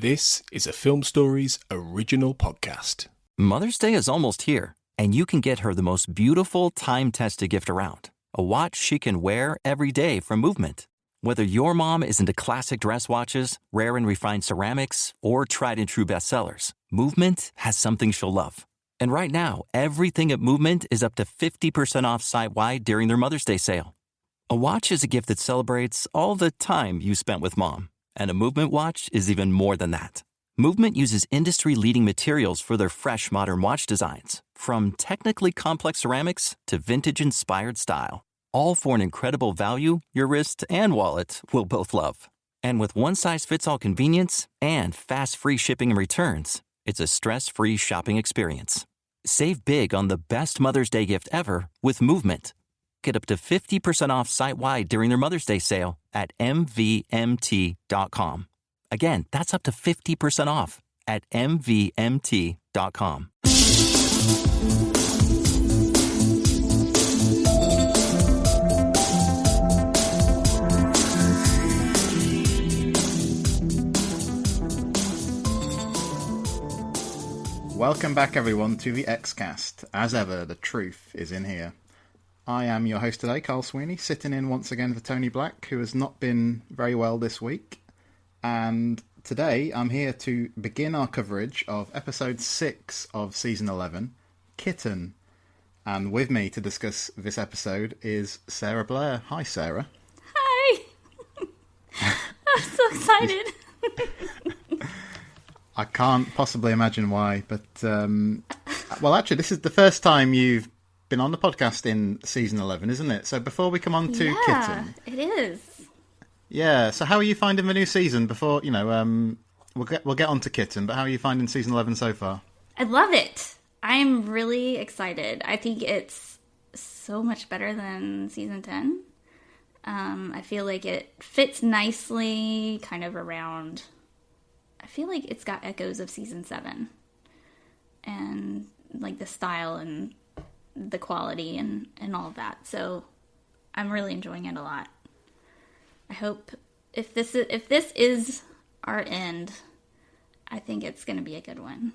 This is a Film Stories original podcast. Mother's Day is almost here, and you can get her the most beautiful time-tested gift around. A watch she can wear every day from Movement. Whether your mom is into classic dress watches, rare and refined ceramics, or tried-and-true bestsellers, Movement has something she'll love. And right now, everything at Movement is up to 50% off site-wide during their Mother's Day sale. A watch is a gift that celebrates all the time you spent with Mom. And a Movement watch is even more than that. Movement uses industry-leading materials for their fresh, modern watch designs, from technically complex ceramics to vintage-inspired style. All for an incredible value your wrist and wallet will both love. And with one-size-fits-all convenience and fast free shipping and returns, it's a stress-free shopping experience. Save big on the best Mother's Day gift ever with Movement. Get up to 50% off site-wide during their Mother's Day sale at mvmt.com. Again, that's up to 50% off at mvmt.com. Welcome back, everyone, to the Xcast. As ever, the truth is in here. I am your host today, Carl Sweeney, sitting in once again for Tony Black, who has not been very well this week. And today I'm here to begin our coverage of episode 6 of season 11, Kitten. And with me to discuss this episode is Sarah Blair. Hi, Sarah. Hi! I'm so excited. I can't possibly imagine why, but, well, actually, this is the first time you've been on the podcast in season 11, isn't it? So before we come on to Kitten... it is. Yeah, so how are you finding the new season before, we'll get on to Kitten, but how are you finding season 11 so far? I love it. I'm really excited. I think it's so much better than season 10. I feel like it fits nicely kind of around... I feel like it's got echoes of season 7. And like the style and the quality and all of that. So I'm really enjoying it a lot. I hope if this is our end, I think it's going to be a good one.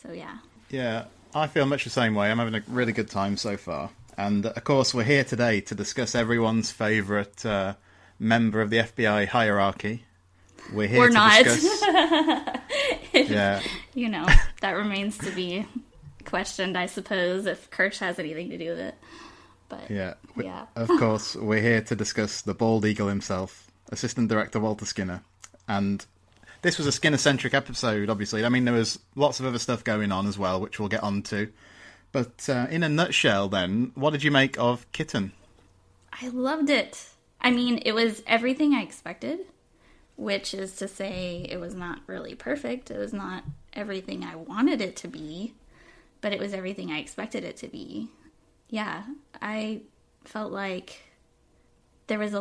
So yeah. Yeah, I feel much the same way. I'm having a really good time so far. And of course, we're here today to discuss everyone's favourite member of the FBI hierarchy. We're here to discuss... Yeah. That remains to be questioned, I suppose, if Kirsch has anything to do with it. But yeah. Of course, we're here to discuss the bald eagle himself, Assistant Director Walter Skinner. And this was a Skinner-centric episode, obviously. I mean, there was lots of other stuff going on as well, which we'll get on to. But in a nutshell, then, what did you make of Kitten? I loved it. I mean, it was everything I expected, which is to say it was not really perfect. It was not everything I wanted it to be, but it was everything I expected it to be. Yeah, I felt like there was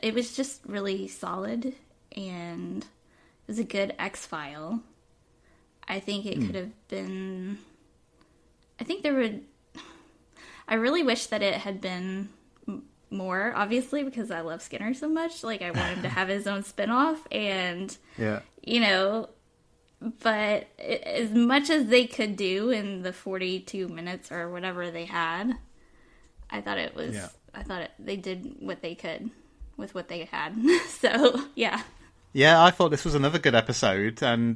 it was just really solid, and it was a good X-File. I think it could have been... I really wish that it had been more, obviously, because I love Skinner so much. Like, I want him to have his own spinoff, and, but as much as they could do in the 42 minutes or whatever they had, I thought they did what they could with what they had. So, yeah. Yeah, I thought this was another good episode, and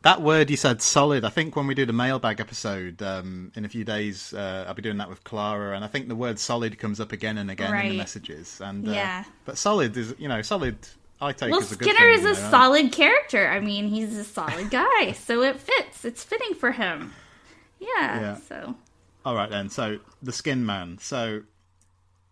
that word you said, solid, I think when we do the mailbag episode in a few days, I'll be doing that with Clara, and I think the word solid comes up again and again in the messages. And but solid is, solid, I take as a good thing. Well, Skinner is a solid character. I mean, he's a solid guy, so it fits. It's fitting for him. Yeah. So. All right, then. So, the Skin Man. So,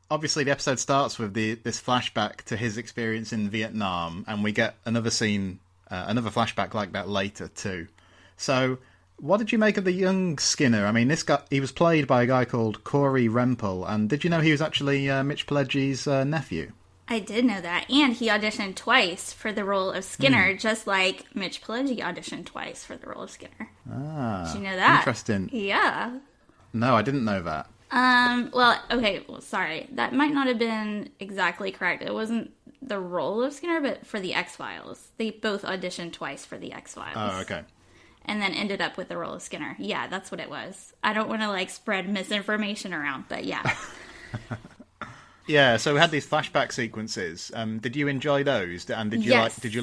obviously, the episode starts with this flashback to his experience in Vietnam, and we get another scene... another flashback like that later too. So, what did you make of the young Skinner? I mean, he was played by a guy called Corey Rempel, and did you know he was actually Mitch Pileggi's nephew? I did know that, and he auditioned twice for the role of Skinner, just like Mitch Pileggi auditioned twice for the role of Skinner. Did you know that? Interesting. Yeah. No, I didn't know that. Well, sorry. That might not have been exactly correct. It wasn't the role of Skinner, but for the X-Files. They both auditioned twice for the X-Files. Oh, okay. And then ended up with the role of Skinner. Yeah, that's what it was. I don't want to, like, spread misinformation around, but yeah. Yeah, so we had these flashback sequences. Did you enjoy those? And did you Yes. did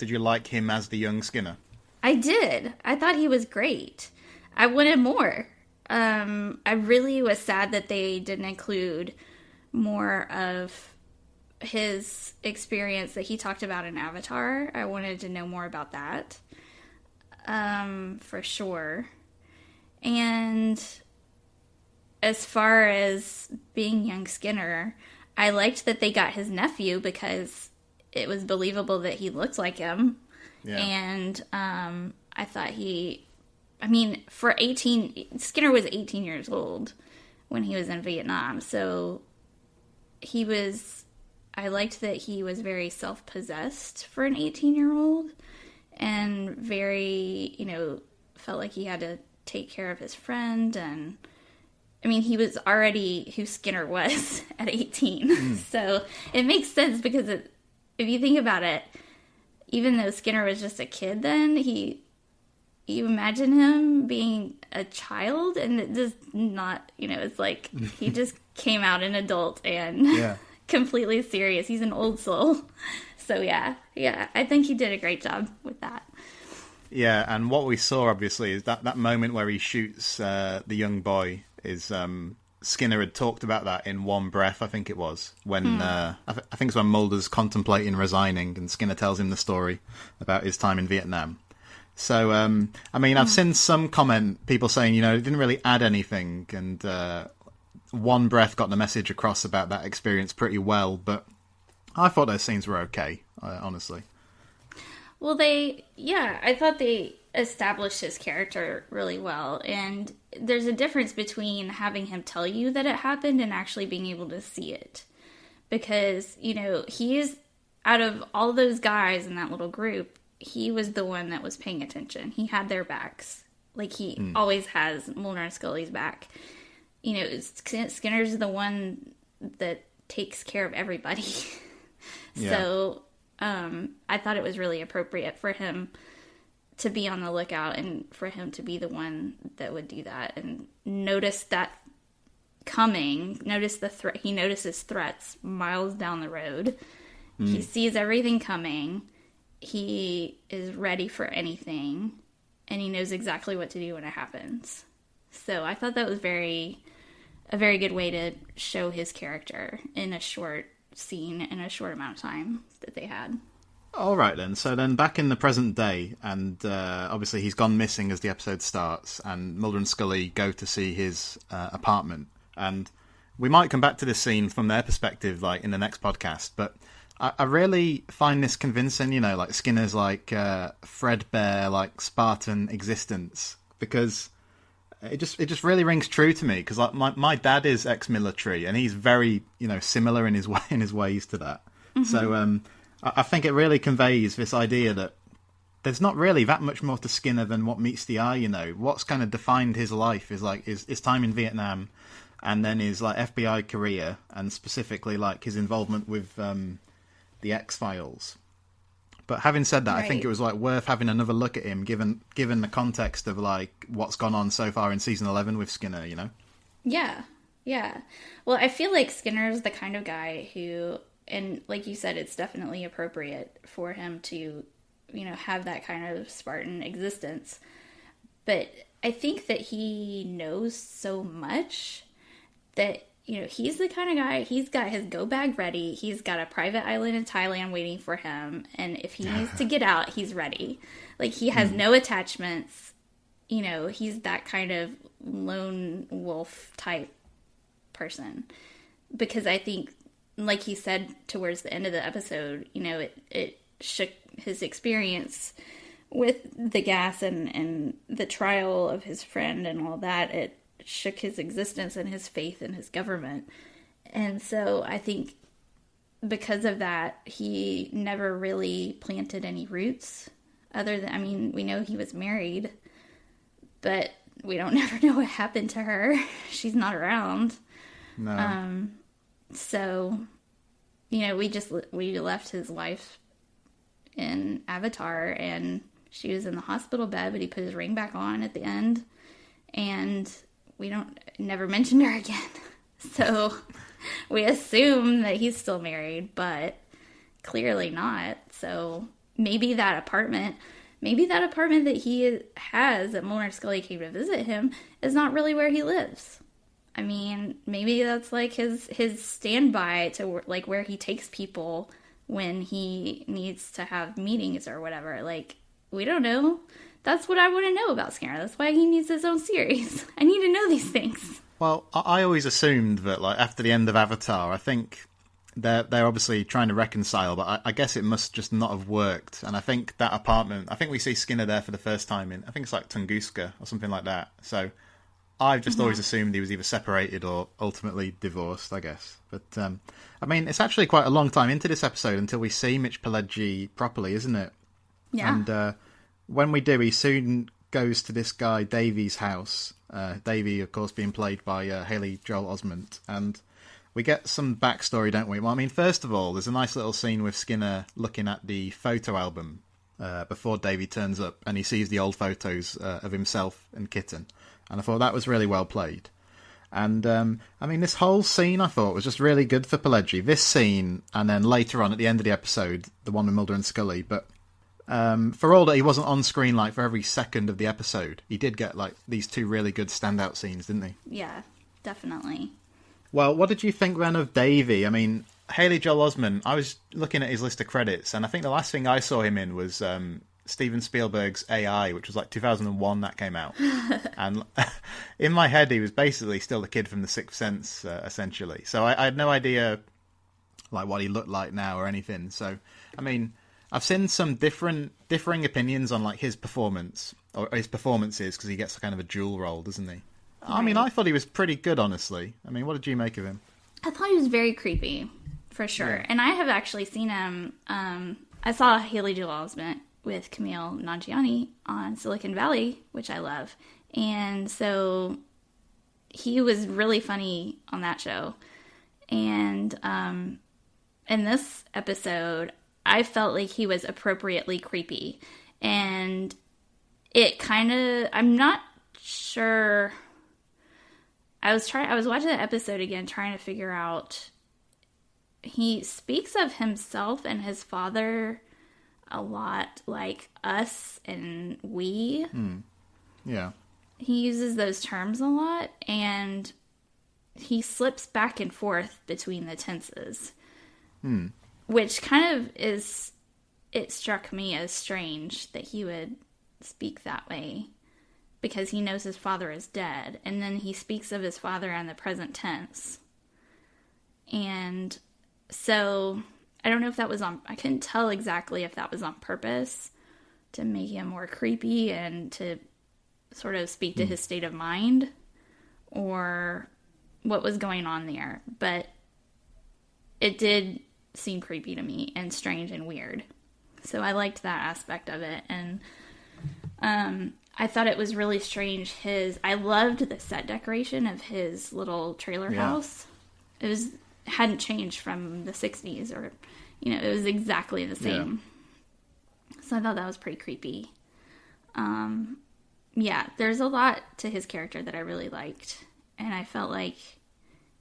you like him as the young Skinner? I did. I thought he was great. I wanted more. I really was sad that they didn't include more of his experience that he talked about in Avatar. I wanted to know more about that. For sure. And as far as being young Skinner, I liked that they got his nephew because it was believable that he looked like him. Yeah. And I thought for 18, Skinner was 18 years old when he was in Vietnam. So I liked that he was very self-possessed for an 18-year-old and very, felt like he had to take care of his friend. And he was already who Skinner was at 18. So it makes sense because if you think about it, even though Skinner was just a kid then, you imagine him being a child, and it does not, it's like he just came out an adult and completely serious. He's an old soul. So yeah, I think he did a great job with that. Yeah, and what we saw, obviously, is that moment where he shoots the young boy is... Skinner had talked about that in one breath, I think it was, when I think it's when Mulder's contemplating resigning and Skinner tells him the story about his time in Vietnam. So, I've seen some people saying, it didn't really add anything, and one breath got the message across about that experience pretty well, but I thought those scenes were okay, honestly. Well, I thought they established his character really well, and there's a difference between having him tell you that it happened and actually being able to see it. Because, he is, out of all those guys in that little group, he was the one that was paying attention. He had their backs. Like, he always has Mulder and Scully's back. Skinner's the one that takes care of everybody. Yeah. So, I thought it was really appropriate for him to be on the lookout and for him to be the one that would do that and notice that coming, notice the threat. He notices threats miles down the road. He sees everything coming. He is ready for anything, and he knows exactly what to do when it happens. So I thought that was a very good way to show his character in a short scene in a short amount of time that they had. All right, then. So then back in the present day, and obviously he's gone missing as the episode starts, and Mulder and Scully go to see his apartment. And we might come back to this scene from their perspective, like, in the next podcast, but I really find this convincing, like Skinner's, like, threadbare, like, Spartan existence, because it just really rings true to me, because, like, my dad is ex-military, and he's very, similar in his ways to that. Mm-hmm. So, I think it really conveys this idea that there's not really that much more to Skinner than what meets the eye, What's kind of defined his life is, like, his time in Vietnam, and then his, like, FBI career, and specifically, like, his involvement with the X-Files. But having said that, right. I think it was, like, worth having another look at him, given the context of, like, what's gone on so far in season 11 with Skinner, Yeah. Well, I feel like Skinner's the kind of guy who... And like you said, it's definitely appropriate for him to, have that kind of Spartan existence. But I think that he knows so much that, he's the kind of guy, he's got his go bag ready. He's got a private island in Thailand waiting for him. And if he needs to get out, he's ready. Like, he has no attachments. He's that kind of lone wolf type person. Because I think, like he said towards the end of the episode, it shook his experience with the gas and the trial of his friend and all that. It shook his existence and his faith in his government. And so I think because of that, he never really planted any roots other than, we know he was married, but we don't never know what happened to her. She's not around. No. So, we left his wife in Avatar, and she was in the hospital bed, but he put his ring back on at the end, and we never mentioned her again. So we assume that he's still married, but clearly not. So maybe that apartment that he has that Mulder and Scully came to visit him is not really where he lives. I mean, maybe that's like his standby to like where he takes people when he needs to have meetings or whatever. Like, we don't know. That's what I want to know about Skinner. That's why he needs his own series. I need to know these things. Well, I always assumed that, like, after the end of Avatar, I think they're obviously trying to reconcile, but I guess it must just not have worked. And I think that apartment, I think we see Skinner there for the first time I think it's like Tunguska or something like that. So I've just always assumed he was either separated or ultimately divorced, I guess. But, I mean, it's actually quite a long time into this episode until we see Mitch Pileggi properly, isn't it? Yeah. And when we do, he soon goes to this guy Davy's house. Davy, of course, being played by Haley Joel Osment. And we get some backstory, don't we? Well, I mean, first of all, there's a nice little scene with Skinner looking at the photo album before Davy turns up, and he sees the old photos of himself and Kitten. And I thought that was really well played. And, I mean, this whole scene, I thought, was just really good for Pileggi. This scene, and then later on, at the end of the episode, the one with Mulder and Scully. But for all that he wasn't on screen, like, for every second of the episode, he did get, like, these two really good standout scenes, didn't he? Yeah, definitely. Well, what did you think, then, of Davy? I mean, Haley Joel Osment, I was looking at his list of credits, and I think the last thing I saw him in was Steven Spielberg's AI, which was like 2001 that came out. And in my head, he was basically still the kid from The Sixth Sense, essentially. So I had no idea like what he looked like now or anything. So, I mean, I've seen some differing opinions on like his performance or his performances, because he gets kind of a dual role, doesn't he? Right. I mean, I thought he was pretty good, honestly. I mean, what did you make of him? I thought he was very creepy, for sure. Yeah. And I have actually seen him. I saw Haley Joel Osment with Camille Nanjiani on Silicon Valley, which I love. And so he was really funny on that show. And in this episode, I felt like he was appropriately creepy. And it kind of, I'm not sure. I was watching the episode again, trying to figure out, he speaks of himself and his father a lot like us and we. Yeah. He uses those terms a lot, and he slips back and forth between the tenses. Which kind of it struck me as strange that he would speak that way, because he knows his father is dead, and then he speaks of his father in the present tense. And so I don't know if that was I couldn't tell exactly if that was on purpose to make him more creepy and to sort of speak to his state of mind, or what was going on there. But it did seem creepy to me and strange and weird. So I liked that aspect of it. And I thought it was really strange. I loved the set decoration of his little trailer house. It hadn't changed from the 60s, or it was exactly the same. Yeah. So I thought that was pretty creepy. Yeah, there's a lot to his character that I really liked. And I felt like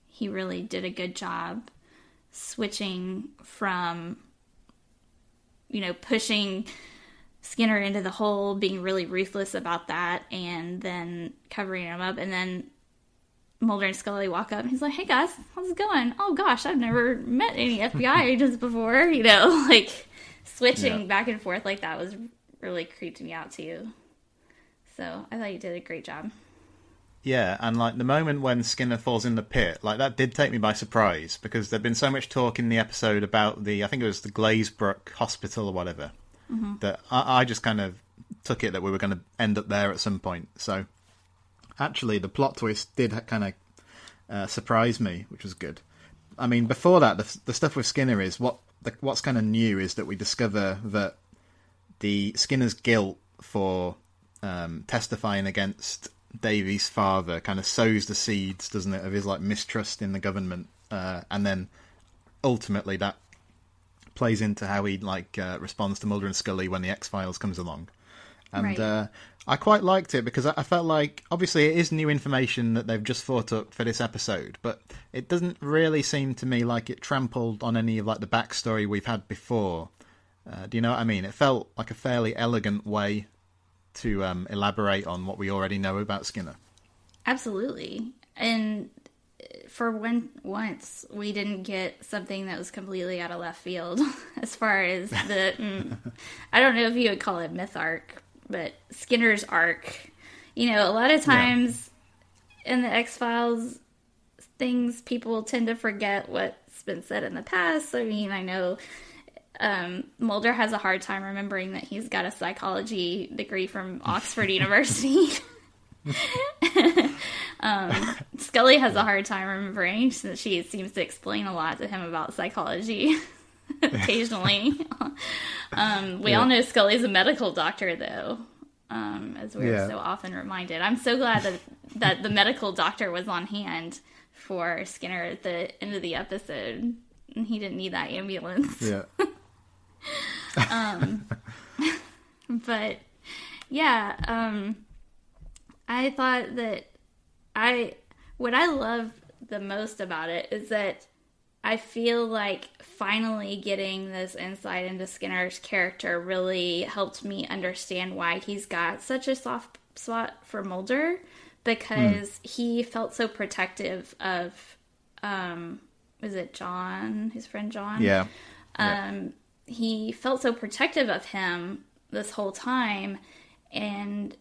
he really did a good job switching from, pushing Skinner into the hole, being really ruthless about that, and then covering him up. And then Mulder and Scully walk up and he's like, "Hey guys, how's it going? Oh gosh, I've never met any FBI agents before." Like switching back and forth like that was really creeped me out too. So I thought you did a great job. Yeah, and like the moment when Skinner falls in the pit, like that did take me by surprise, because there'd been so much talk in the episode about I think it was the Glazebrook Hospital or whatever, that I just kind of took it that we were going to end up there at some point. So actually the plot twist did kind of surprise me, which was good. I mean, before that, the stuff with Skinner is what's kind of new is that we discover that the Skinner's guilt for testifying against Davy's father kind of sows the seeds, doesn't it, of his like mistrust in the government, and then ultimately that plays into how he responds to Mulder and Scully when the X-Files comes along. And Right. I quite liked it because I felt like, obviously it is new information that they've just thought up for this episode, but it doesn't really seem to me like it trampled on any of the backstory we've had before. Do you know what I mean? It felt like a fairly elegant way to elaborate on what we already know about Skinner. Absolutely. And for once, we didn't get something that was completely out of left field as far as I don't know if you would call it myth arc, but Skinner's arc. You know, a lot of times in the X-Files, people tend to forget what's been said in the past. I mean, I know Mulder has a hard time remembering that he's got a psychology degree from Oxford University. Scully has a hard time remembering since she seems to explain a lot to him about psychology occasionally. We all know Scully's a medical doctor, though, as we're so often reminded. I'm so glad that the medical doctor was on hand for Skinner at the end of the episode. He didn't need that ambulance. Yeah. But yeah, I thought that what I love the most about it is that I feel like finally getting this insight into Skinner's character really helped me understand why he's got such a soft spot for Mulder, because he felt so protective of, was it John, his friend John? Yeah. He felt so protective of him this whole time, and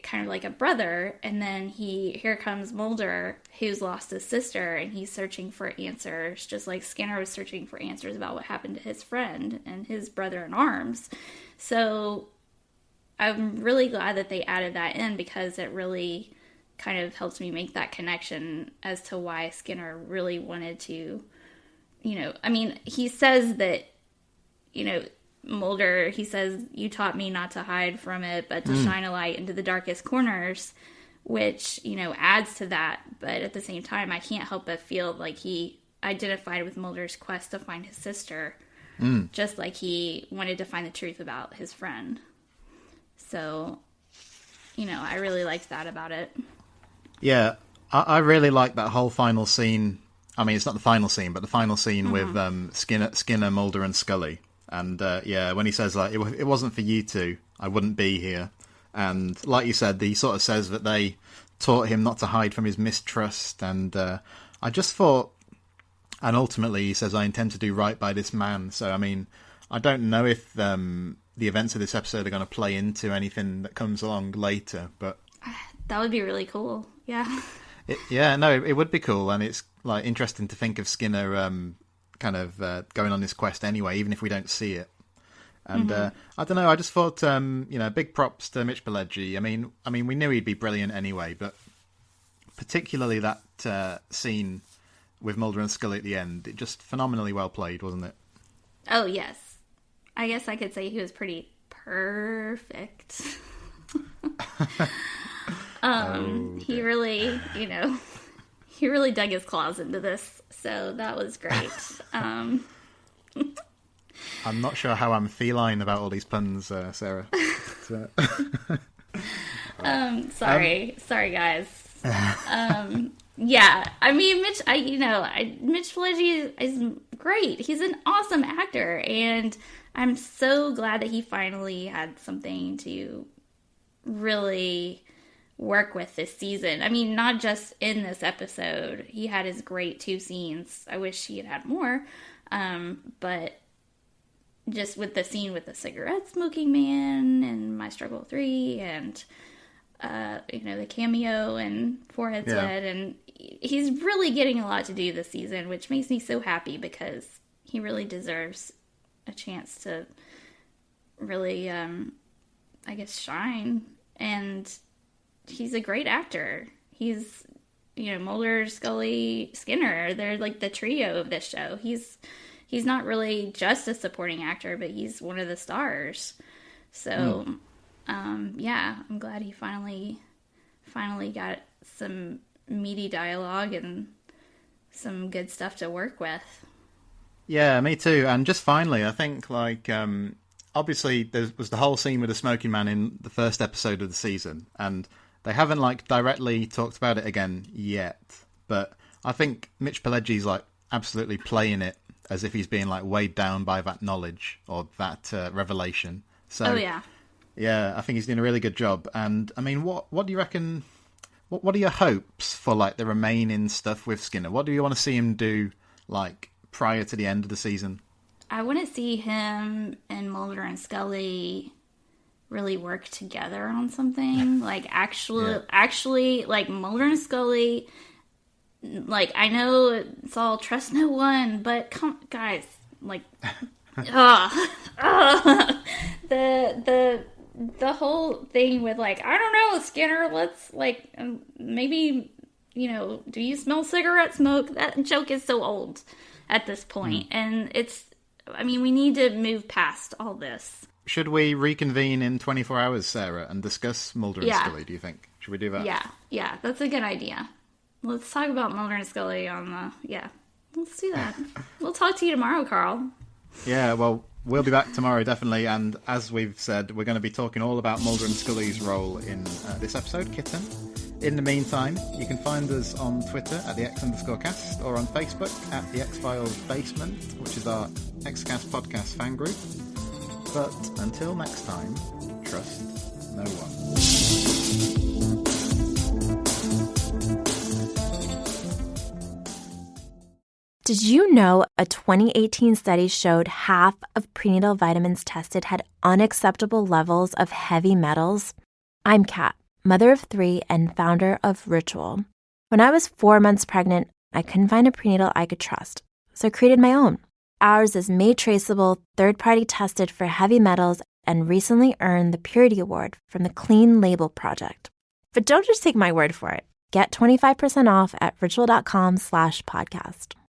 kind of like a brother. And then here comes Mulder, who's lost his sister, and he's searching for answers, just like Skinner was searching for answers about what happened to his friend and his brother in arms. So I'm really glad that they added that in, because it really kind of helps me make that connection as to why Skinner really wanted to, I mean, he says that, Mulder, he says, "You taught me not to hide from it, but to shine a light into the darkest corners," which, adds to that. But at the same time, I can't help but feel like he identified with Mulder's quest to find his sister, just like he wanted to find the truth about his friend. So, I really liked that about it. Yeah, I really like that whole final scene. I mean, it's not the final scene, but the final scene with Skinner, Mulder, and Scully. And when he says it wasn't for you two, I wouldn't be here. And like you said, he sort of says that they taught him not to hide from his mistrust. And I just thought, and ultimately he says, "I intend to do right by this man." So I mean, I don't know if the events of this episode are going to play into anything that comes along later, but that would be really cool. Yeah. It would be cool, and it's interesting to think of Skinner going on this quest anyway, even if we don't see it. And I don't know, I just thought, big props to Mitch Pileggi. I mean, we knew he'd be brilliant anyway, but particularly that scene with Mulder and Scully at the end, it just phenomenally well played, wasn't it? Oh, yes. I guess I could say he was pretty perfect. He really, he really dug his claws into this, so that was great. I'm not sure how I'm feline about all these puns, Sarah. Sorry, guys. Yeah, I mean, Mitch Pileggi is great. He's an awesome actor, and I'm so glad that he finally had something to really work with this season. I mean, not just in this episode. He had his great 2 scenes. I wish he had had more. But just with the scene with the cigarette smoking man and My Struggle 3 and, the cameo and Forehead Sweat. And he's really getting a lot to do this season, which makes me so happy, because he really deserves a chance to really, shine. And he's a great actor. He's, Mulder, Scully, Skinner. They're like the trio of this show. He's not really just a supporting actor, but he's one of the stars. So, I'm glad he finally got some meaty dialogue and some good stuff to work with. Yeah, me too. And just finally, I think, obviously there was the whole scene with the smoking man in the first episode of the season, and they haven't, directly talked about it again yet. But I think Mitch Pileggi's, absolutely playing it as if he's being, weighed down by that knowledge or that revelation. So, oh, yeah. Yeah, I think he's doing a really good job. And, I mean, what do you reckon... What are your hopes for, the remaining stuff with Skinner? What do you want to see him do, prior to the end of the season? I want to see him and Mulder and Scully really work together on something. Actually, Mulder and Scully, I know it's all trust no one, but guys, the whole thing with I don't know, Skinner, let's maybe, do you smell cigarette smoke? That joke is so old at this point. And we need to move past all this. Should we reconvene in 24 hours, Sarah, and discuss Mulder and Scully, do you think? Should we do that? Yeah, that's a good idea. Let's talk about Mulder and Scully let's do that. We'll talk to you tomorrow, Carl. Yeah, well, we'll be back tomorrow, definitely, and as we've said, we're going to be talking all about Mulder and Scully's role in this episode, Kitten. In the meantime, you can find us on Twitter at the X_cast or on Facebook at the X-Files Basement, which is our XCast podcast fan group. But until next time, trust no one. Did you know a 2018 study showed half of prenatal vitamins tested had unacceptable levels of heavy metals? I'm Kat, mother of 3 and founder of Ritual. When I was 4 months pregnant, I couldn't find a prenatal I could trust, so I created my own. Ours is made traceable, third-party tested for heavy metals, and recently earned the Purity Award from the Clean Label Project. But don't just take my word for it. Get 25% off at ritual.com/podcast.